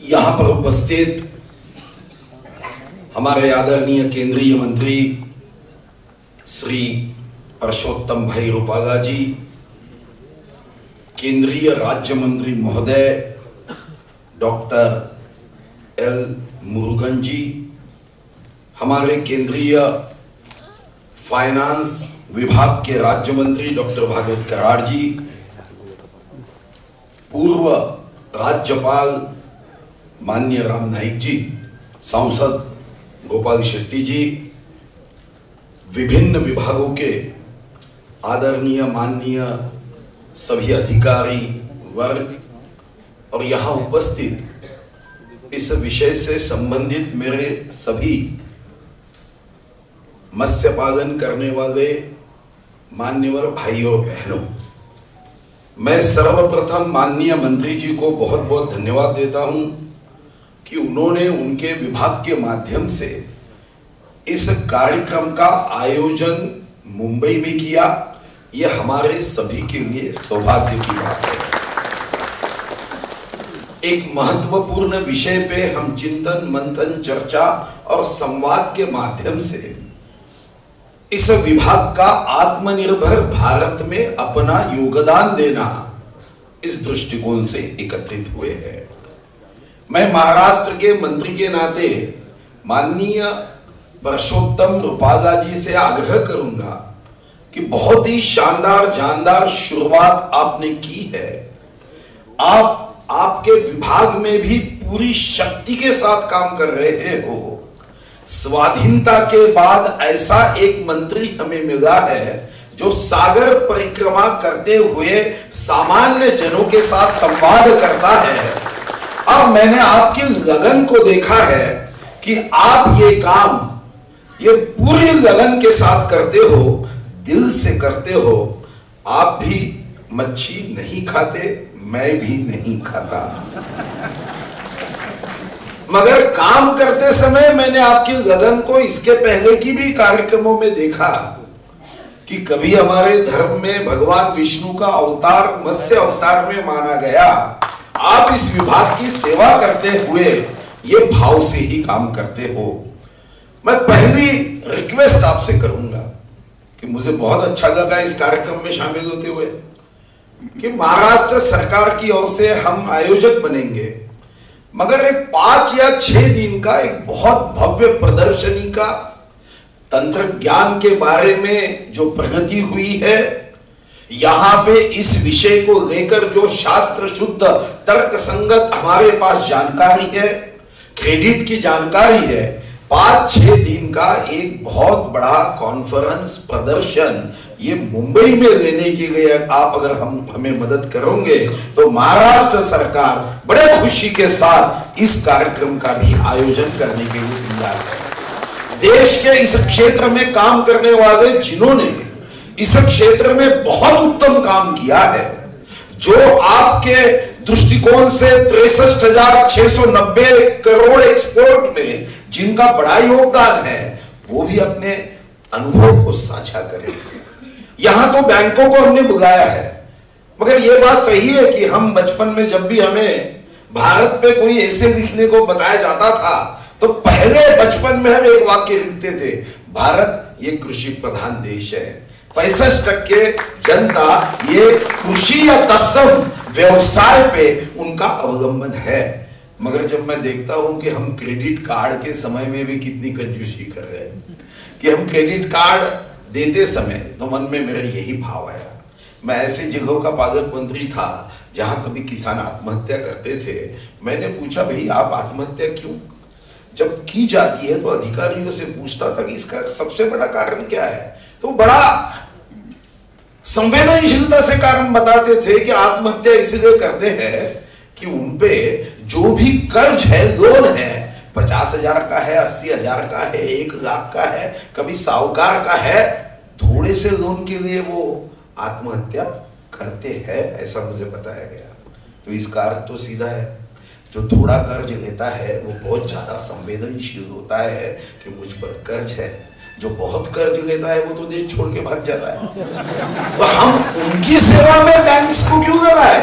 यहाँ पर उपस्थित हमारे आदरणीय केंद्रीय मंत्री श्री परषोत्तम भाई रूपागा जी, केंद्रीय राज्य मंत्री महोदय डॉक्टर एल मुरुगन जी, हमारे केंद्रीय फाइनेंस विभाग के राज्य मंत्री डॉक्टर भागवत कराड़ जी, पूर्व राज्यपाल माननीय राम नाईक जी, सांसद गोपाल शेट्टी जी, विभिन्न विभागों के आदरणीय माननीय सभी अधिकारी वर्ग और यहाँ उपस्थित इस विषय से संबंधित मेरे सभी मत्स्य पालन करने वाले मान्यवर भाइयों और बहनों, मैं सर्वप्रथम माननीय मंत्री जी को बहुत बहुत धन्यवाद देता हूं कि उन्होंने उनके विभाग के माध्यम से इस कार्यक्रम का आयोजन मुंबई में किया। यह हमारे सभी के लिए सौभाग्य की बात है। एक महत्वपूर्ण विषय पे हम चिंतन मंथन चर्चा और संवाद के माध्यम से इस विभाग का आत्मनिर्भर भारत में अपना योगदान देना, इस दृष्टिकोण से एकत्रित हुए हैं। मैं महाराष्ट्र के मंत्री के नाते माननीय परषोत्तम रूपागा जी से आग्रह करूंगा कि बहुत ही शानदार जानदार शुरुआत आपने की है। आपके विभाग में भी पूरी शक्ति के साथ काम कर रहे हो। स्वाधीनता के बाद ऐसा एक मंत्री हमें मिला है जो सागर परिक्रमा करते हुए सामान्य जनों के साथ संवाद करता है। अब मैंने आपकी लगन को देखा है कि आप ये काम ये पूरी लगन के साथ करते हो, दिल से करते हो। आप भी मच्छी नहीं खाते, मैं भी नहीं खाता, मगर काम करते समय मैंने आपकी लगन को इसके पहले की भी कार्यक्रमों में देखा कि कभी हमारे धर्म में भगवान विष्णु का अवतार मत्स्य अवतार में माना गया। आप इस विभाग की सेवा करते हुए ये भाव से ही काम करते हो। मैं पहली रिक्वेस्ट आपसे करूंगा कि मुझे बहुत अच्छा लगा इस कार्यक्रम में शामिल होते हुए कि महाराष्ट्र सरकार की ओर से हम आयोजक बनेंगे, मगर एक 5 या 6 दिन का एक बहुत भव्य प्रदर्शनी का तंत्र ज्ञान के बारे में जो प्रगति हुई है, यहां पे इस विषय को लेकर जो शास्त्र शुद्ध तर्क संगत हमारे पास जानकारी है, क्रेडिट की जानकारी है, 5-6 दिन का एक बहुत बड़ा कॉन्फ्रेंस प्रदर्शन ये मुंबई में लेने के लिए आप अगर हमें मदद करोगे तो महाराष्ट्र सरकार बड़े खुशी के साथ इस कार्यक्रम का भी आयोजन करने के लिए तैयार है। देश के इस क्षेत्र में काम करने वाले जिन्होंने इस क्षेत्र में बहुत उत्तम काम किया है, जो आपके दृष्टिकोण से 63,690 करोड़ एक्सपोर्ट में जिनका बड़ा योगदान है, वो भी अपने अनुभव को साझा करेंगे। यहां तो बैंकों को हमने बुलाया है, मगर यह बात सही है कि हम बचपन में जब भी हमें भारत पे कोई ऐसे लिखने को बताया जाता था तो पहले बचपन में हम एक वाक्य लिखते थे, भारत ये कृषि प्रधान देश है, 65% जनता ये कृषि या तत्सम व्यवसाय पे उनका अवलंबन है। मगर जब मैं देखता हूं कि हम क्रेडिट कार्ड के समय में भी कितनी कंजूसी कर रहे हैं कि हम क्रेडिट कार्ड देते समय तो मन में मेरा यही भाव आया। मैं ऐसे जगहों का पालक मंत्री था जहां कभी किसान आत्महत्या करते थे। मैंने पूछा, भाई आप आत्महत्या क्यों जब की जाती है तो अधिकारियों से पूछता था कि इसका सबसे बड़ा कारण क्या है, तो बड़ा संवेदनशीलता से कारण बताते थे कि आत्महत्या इसलिए करते हैं कि उनपे जो भी कर्ज है, लोन है, 50,000 का है, 80,000 का है, 1 लाख का है, कभी साहूकार का है, थोड़े से लोन के लिए वो आत्महत्या करते हैं, ऐसा मुझे बताया गया। तो इसका अर्थ तो सीधा है, जो थोड़ा कर्ज लेता है वो बहुत ज्यादा संवेदनशील होता है कि मुझ पर कर्ज है, जो बहुत कर्ज लेता है वो तो देश छोड़ के भाग जाता है। तो हम उनकी सेवा में बैंक्स को क्यों लगाए?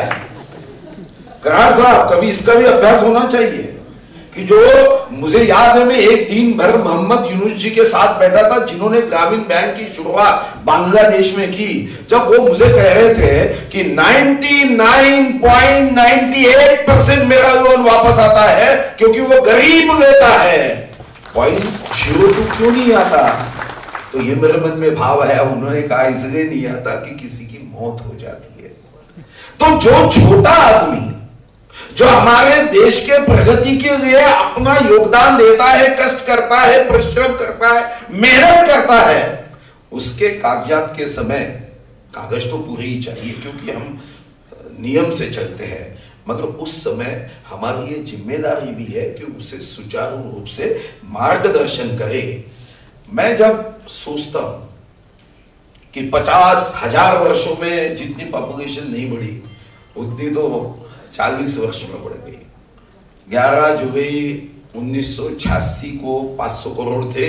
करार साहब, कभी इसका भी अभ्यास होना चाहिए कि जो मुझे याद है, मैं एक दिन भर मोहम्मद यूनुस जी के साथ बैठा था जिन्होंने ग्रामीण बैंक की शुरुआत बांग्लादेश में की। जब वो मुझे कह रहे थे कि 99.98% मेरा लोन वापस आता है क्योंकि वो गरीब लेता है, 0.02 क्यों नहीं आता? तो ये मेरे मन में भाव है, उन्होंने कहा इसलिए नहीं आता कि किसी की मौत हो जाती है। तो जो छोटा आदमी जो हमारे देश के प्रगति के लिए अपना योगदान देता है, कष्ट करता है, परिश्रम करता है, मेहनत करता है, उसके कागजात के समय कागज तो पूरे ही चाहिए क्योंकि हम नियम से चलते हैं, मगर उस समय हमारी ये जिम्मेदारी भी है कि उसे सुचारू रूप से मार्गदर्शन करे। मैं जब सोचता हूं कि 50,000 वर्षों में जितनी पॉपुलेशन नहीं बढ़ी उतनी तो 40 वर्ष में बढ़ गई। 11 जुलाई 1986 को 500 करोड़ थे,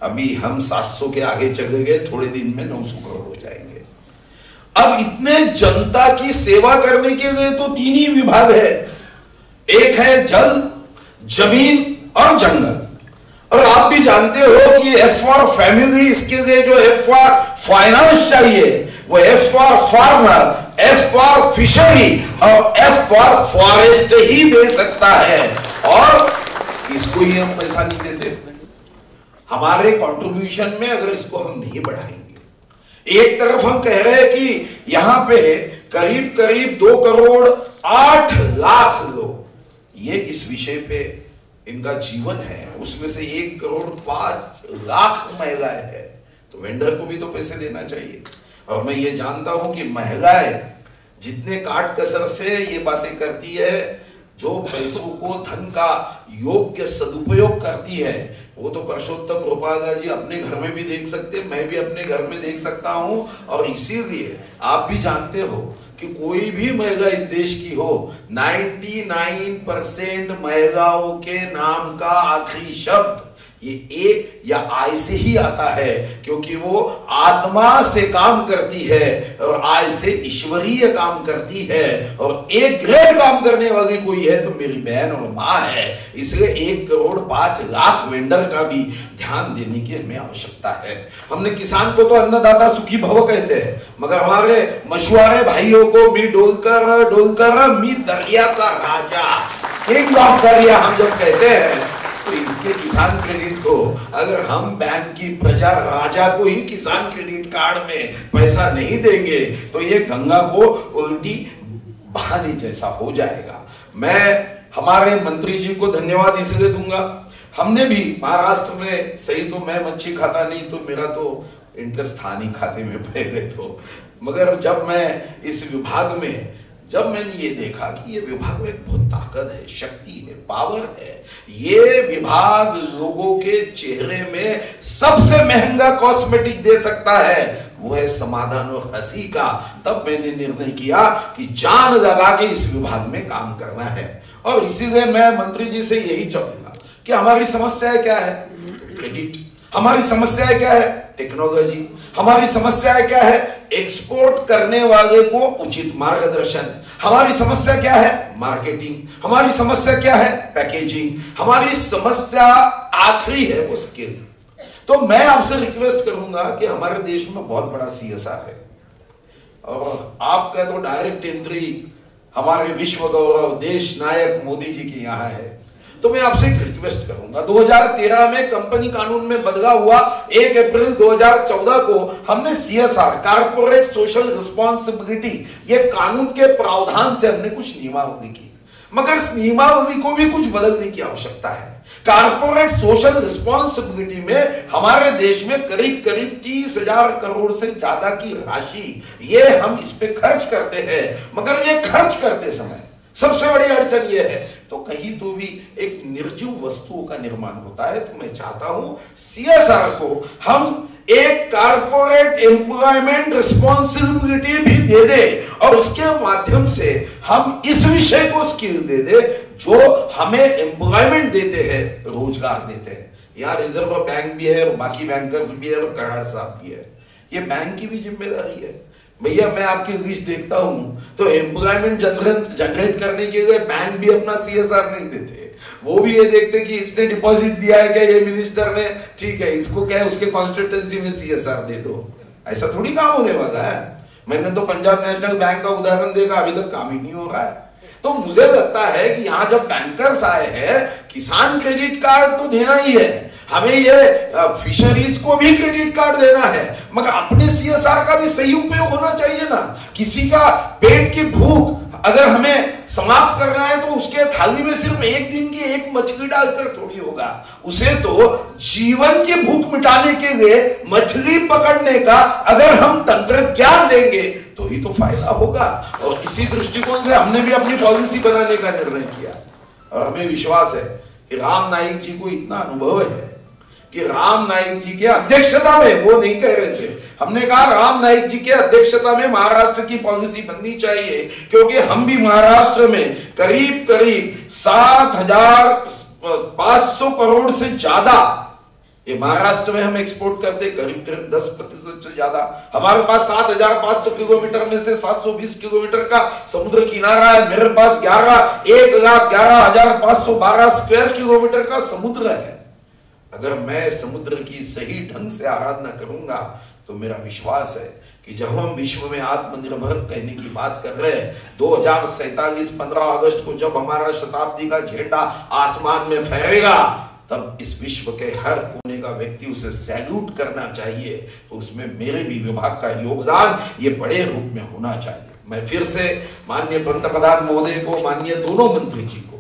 अभी हम 700 के आगे चले गए, थोड़े दिन में 900 करोड़ हो जाएंगे। अब इतने जनता की सेवा करने के लिए तो 3 ही विभाग है, एक है जल, जमीन और जंगल। और आप भी जानते हो कि एफ फॉर फैमिली, इसके लिए जो एफ फॉर फाइनेंस चाहिए वो F for farmer, F for fishery और एफ फॉर फॉरेस्ट ही दे सकता है, और इसको ही हम पैसा नहीं देते। हमारे कंट्रीब्यूशन में अगर इसको हम नहीं बढ़ाएंगे, एक तरफ हम कह रहे हैं कि यहां पे करीब करीब 2,08,00,000 लोग, ये इस विषय पे इनका जीवन है, उसमें से 1,05,00,000 महिलाएं हैं, तो वेंडर को भी तो पैसे देना चाहिए। और मैं ये जानता हूं कि महिलाएं जितने काट कसर से ये बातें करती है, जो पैसों को धन का योग्य सदुपयोग करती है, वो तो परसोत्तम रूपाला जी अपने घर में भी देख सकते, मैं भी अपने घर में देख सकता हूं। और इसीलिए आप भी जानते हो कि कोई भी महिला इस देश की हो, 99% महिलाओं के नाम का आखिरी शब्द ये एक या आय से ही आता है, क्योंकि वो आत्मा से काम करती है और आय से ईश्वरीय काम करती है। और एक ग्रेड काम करने वाली कोई है तो मेरी बहन और माँ है। इसलिए 1,05,00,000 वेंडर का भी ध्यान देने की हमें आवश्यकता है। हमने किसान को तो अन्नदाता सुखी भव कहते हैं, मगर हमारे मछुआरे भाइयों को मी डोलकर डोलकर मी दरियाचा राजा, किंग ऑफ दरिया हम जब कहते हैं, तो इसके किसान क्रेडिट को अगर हम बैंक की प्रजा राजा को ही किसान क्रेडिट कार्ड में पैसा नहीं देंगे तो ये गंगा को उल्टी बहाने जैसा हो जाएगा। मैं हमारे मंत्री जी को धन्यवाद इसलिए दूंगा, हमने भी महाराष्ट्र में, सही तो मैं मच्छी खाता नहीं तो मेरा तो इंटरेस्ट था नहीं खाते में पहले तो, मगर जब मैं इस विभाग में, जब मैंने ये देखा कि ये विभाग में बहुत ताकत है, शक्ति है, पावर है, ये विभाग लोगों के चेहरे में सबसे महंगा कॉस्मेटिक दे सकता है, वो है समाधान और हंसी का, तब मैंने निर्णय किया कि जान लगा के इस विभाग में काम करना है। और इसीलिए मैं मंत्री जी से यही चाहूंगा कि हमारी समस्या क्या है? क्रेडिट। हमारी समस्या क्या है? टेक्नोलॉजी। हमारी समस्या क्या है? एक्सपोर्ट करने वाले को उचित मार्गदर्शन। हमारी समस्या क्या है? मार्केटिंग। हमारी समस्या क्या है? पैकेजिंग। हमारी समस्या आखिरी है वो स्किल। तो मैं आपसे रिक्वेस्ट करूंगा कि हमारे देश में बहुत बड़ा CSR है और आपका तो डायरेक्ट एंट्री हमारे विश्व गौरव देश नायक मोदी जी के यहाँ है। तो मैं आपसे एक रिक्वेस्ट करूंगा, 2013 में कंपनी कानून में बदलाव हुआ, 1 अप्रैल 2014 को हमने CSR, कारपोरेट सोशल रिस्पॉन्सिबिलिटी, ये कानून के प्रावधान से हमने कुछ नियमावली की, मगर इस नियमावली को भी कुछ बदलने की आवश्यकता है। कारपोरेट सोशल रिस्पॉन्सिबिलिटी में हमारे देश में करीब करीब 30,000 करोड़ से ज्यादा की राशि ये हम इस पे खर्च करते हैं, मगर ये खर्च करते समय सबसे बड़ी अड़चन यह है तो कहीं तो भी एक निर्जीव वस्तुओं का निर्माण होता है। तो मैं चाहता हूं CSR को हम एक कारपोरेट एम्प्लॉयमेंट रिस्पॉन्सिबिलिटी भी दे दे और उसके माध्यम से हम इस विषय को स्किल दे दे जो हमें एम्प्लॉयमेंट देते हैं, रोजगार देते हैं। यहाँ रिजर्व बैंक भी है और बाकी बैंकर्स भी है और कराड़ साहब भी है, ये बैंक की भी जिम्मेदारी है। भैया मैं आपकी लिस्ट देखता हूं तो एम्प्लॉयमेंट जनरेट करने के लिए बैंक भी अपना सीएसआर नहीं देते, वो भी ये देखते कि इसने डिपॉजिट दिया है क्या ये मिनिस्टर ने, ठीक है इसको क्या है उसके कॉन्स्टिट्यूएंसी में सीएसआर दे दो। ऐसा थोड़ी काम होने वाला है। मैंने तो पंजाब नेशनल बैंक का उदाहरण देखा, अभी तक काम ही नहीं हो रहा है। तो मुझे लगता है कि यहां जब बैंकर्स आए हैं, किसान क्रेडिट कार्ड तो देना ही है, हमें ये फिशरीज को भी क्रेडिट कार्ड देना है, मगर अपने सीएसआर का भी सही उपयोग होना चाहिए ना। किसी का पेट की भूख अगर हमें समाप्त करना है तो उसके थाली में सिर्फ एक दिन की एक मछली डालकर थोड़ी होगा, उसे तो जीवन की भूख मिटाने के लिए मछली पकड़ने का अगर हम तंत्र ज्ञान देंगे तो ही तो फायदा होगा। और इसी दृष्टिकोण से हमने भी अपनी पॉलिसी बनाने का निर्णय किया और हमें विश्वास है कि राम नाईक जी को इतना अनुभव है कि राम नाईक जी के अध्यक्षता में, वो नहीं कह रहे थे, हमने कहा राम नाईक जी के अध्यक्षता में महाराष्ट्र की पॉलिसी बननी चाहिए, क्योंकि हम भी महाराष्ट्र में करीब करीब 7,500 करोड़ से ज्यादा ये महाराष्ट्र में हम एक्सपोर्ट करते, करीब करीब 10% से ज्यादा। हमारे पास 7,500 किलोमीटर में से 720 किलोमीटर का समुद्र किनारा है, मेरे पास 1,11,512 स्क्वायर किलोमीटर का समुद्र है। अगर मैं समुद्र की सही ढंग से आराधना करूंगा तो मेरा विश्वास है कि जब हम विश्व में आत्मनिर्भर कहने की बात कर रहे हैं, 2047 15 अगस्त को जब हमारा शताब्दी का झंडा आसमान में फहरेगा, तब इस विश्व के हर कोने का व्यक्ति उसे सैल्यूट करना चाहिए। तो उसमें मेरे भी विभाग का योगदान ये बड़े रूप में होना चाहिए। मैं फिर से माननीय पंतप्रधान महोदय को, माननीय दोनों मंत्री जी को,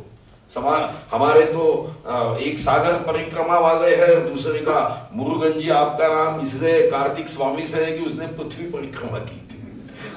हमारे तो एक सागर परिक्रमा वाले है, दूसरे का मुरुगन जी, आपका नाम इसलिए कार्तिक स्वामी से है कि उसने पृथ्वी परिक्रमा की थी,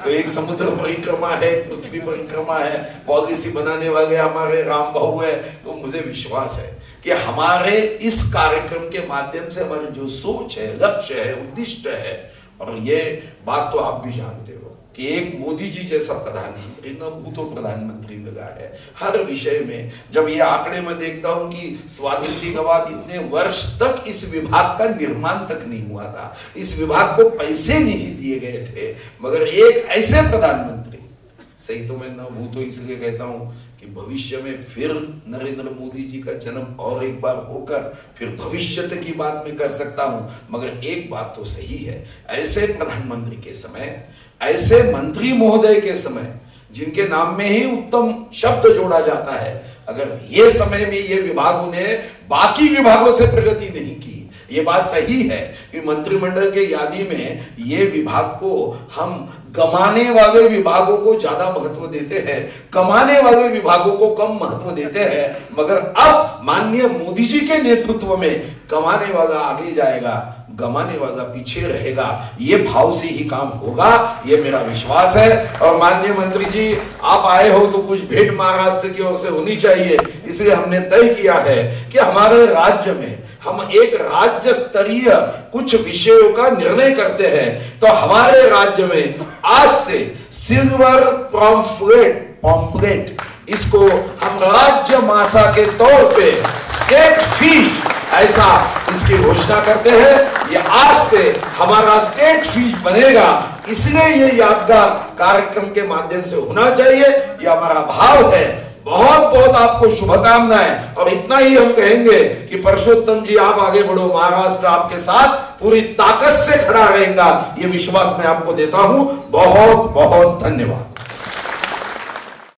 तो एक समुद्र परिक्रमा है, पृथ्वी परिक्रमा है। पॉलिसी बनाने वाले हमारे राम भाऊ है। तो मुझे विश्वास है कि हमारे इस कार्यक्रम के माध्यम से हमारी जो सोच है, लक्ष्य है, उद्दिष्ट है, और ये बात तो आप भी जानते हो कि एक मोदी जी जैसा प्रधानमंत्री न भूतो प्रधानमंत्री मिला है हर विषय में। जब ये आंकड़े में देखता हूं कि स्वाधीनता के बाद इतने वर्ष तक इस विभाग का निर्माण तक नहीं हुआ था, इस विभाग को पैसे नहीं दिए गए थे, मगर एक ऐसे प्रधानमंत्री, सही तो मैं न भूतो इसलिए कहता हूं कि भविष्य में फिर नरेंद्र मोदी जी का जन्म और एक बार होकर फिर भविष्य की बात में कर सकता हूं, मगर एक बात तो सही है, ऐसे प्रधानमंत्री के समय, ऐसे मंत्री महोदय के समय, जिनके नाम में ही उत्तम शब्द जोड़ा जाता है, अगर ये समय में ये विभागों ने बाकी विभागों से प्रगति नहीं की, ये बात सही है कि मंत्रिमंडल के यादी में ये विभाग को हम गमाने वाले विभागों को ज्यादा महत्व देते हैं, कमाने वाले विभागों को कम महत्व देते हैं, मगर अब माननीय मोदी जी के नेतृत्व में कमाने वाला आगे जाएगा, गमाने वाला पीछे रहेगा, ये भाव से ही काम होगा, ये मेरा विश्वास है। और माननीय मंत्री जी, आप आए हो तो कुछ भेंट महाराष्ट्र की ओर से होनी चाहिए, इसलिए हमने तय किया है कि हमारे राज्य में हम एक राज्य स्तरीय कुछ विषयों का निर्णय करते हैं। तो हमारे राज्य में आज से सिल्वर पॉम्पलेट इसको हम राज्य मासा के तौर पे स्टेट फिश ऐसा इसकी घोषणा करते हैं। ये आज से हमारा स्टेट फिश बनेगा, इसलिए ये यादगार कार्यक्रम के माध्यम से होना चाहिए, ये हमारा भाव है। बहुत बहुत आपको शुभकामनाएं, और इतना ही हम कहेंगे कि परसोत्तम जी आप आगे बढ़ो, महाराष्ट्र आपके साथ पूरी ताकत से खड़ा रहेगा, ये विश्वास मैं आपको देता हूं। बहुत बहुत धन्यवाद।